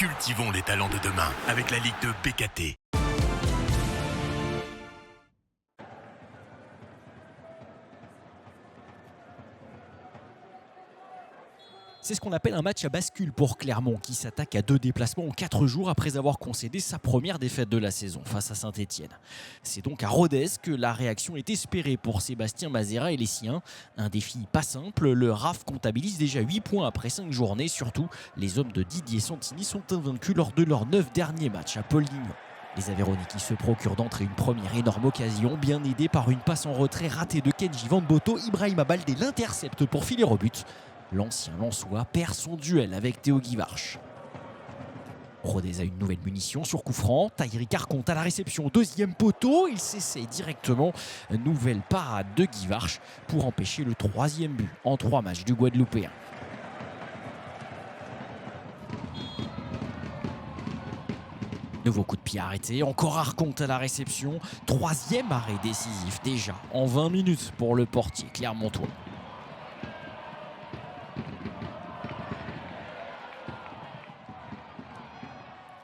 Cultivons les talents de demain avec la Ligue de BKT. C'est ce qu'on appelle un match à bascule pour Clermont qui s'attaque à 2 déplacements en 4 jours après avoir concédé sa première défaite de la saison face à Saint-Etienne. C'est donc à Rodez que la réaction est espérée pour Sébastien Mazera et les siens. Un défi pas simple, le RAF comptabilise déjà 8 points après 5 journées. Surtout, les hommes de Didier Santini sont invaincus lors de leurs 9 derniers matchs à Paul-Lignon. Les Aveyronnais qui se procurent d'entrée une première énorme occasion, bien aidés par une passe en retrait ratée de Kenji Van Boto. Ibrahima Baldé l'intercepte pour filer au but. L'ancien Lensois perd son duel avec Théo Guivarch. Rodez a une nouvelle munition sur coup franc. Tahiri Carconte à la réception, deuxième poteau. Il s'essaye directement. Nouvelle parade de Guivarch pour empêcher le 3e but en 3 matchs du Guadeloupéen. Nouveau coup de pied arrêté, encore Arconte à la réception. 3e arrêt décisif déjà en 20 minutes pour le portier clermontois.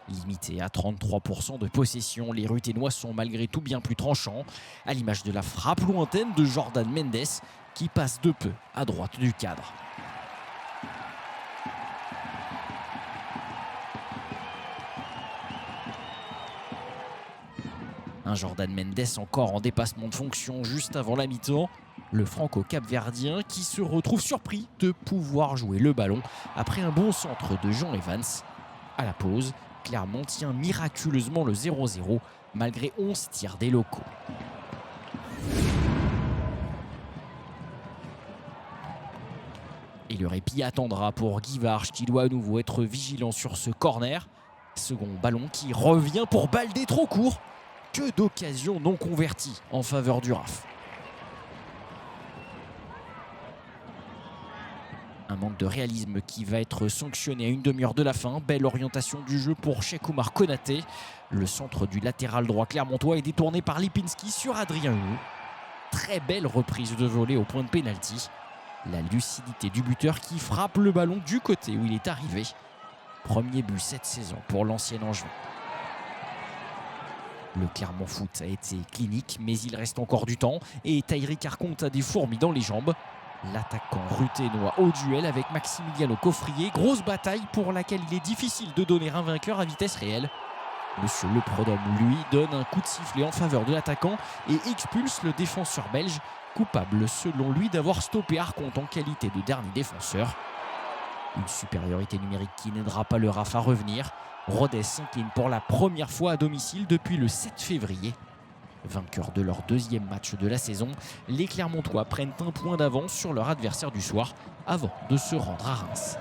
Limité à 33% de possession, les Ruténois sont malgré tout bien plus tranchants, à l'image de la frappe lointaine de Jordan Mendes qui passe de peu à droite du cadre. Un Jordan Mendes encore en dépassement de fonction juste avant la mi-temps. Le franco-capverdien qui se retrouve surpris de pouvoir jouer le ballon après un bon centre de Jean Evans. À la pause, Clermont tient miraculeusement le 0-0 malgré 11 tirs des locaux. Et le répit attendra pour Guivarch qui doit à nouveau être vigilant sur ce corner. Second ballon qui revient pour Baldé trop court. Que d'occasions non converties en faveur du RAF. Un manque de réalisme qui va être sanctionné à une demi-heure de la fin. Belle orientation du jeu pour Cheikh Oumar Konaté. Le centre du latéral droit clermontois est détourné par Lipinski sur Adrien Huot. Très belle reprise de volée au point de pénalty. La lucidité du buteur qui frappe le ballon du côté où il est arrivé. Premier but cette saison pour l'ancien Angevin. Le Clermont Foot a été clinique, mais il reste encore du temps. Et Tahiri Carconte a des fourmis dans les jambes. L'attaquant ruténois au duel avec Maximiliano Coffrier. Grosse bataille pour laquelle il est difficile de donner un vainqueur à vitesse réelle. Monsieur Le Prodhomme, lui, donne un coup de sifflet en faveur de l'attaquant et expulse le défenseur belge, coupable selon lui d'avoir stoppé Arconte en qualité de dernier défenseur. Une supériorité numérique qui n'aidera pas le RAF à revenir. Rodez s'incline pour la première fois à domicile depuis le 7 février. Vainqueurs de leur 2e match de la saison, les Clermontois prennent un point d'avance sur leur adversaire du soir avant de se rendre à Reims.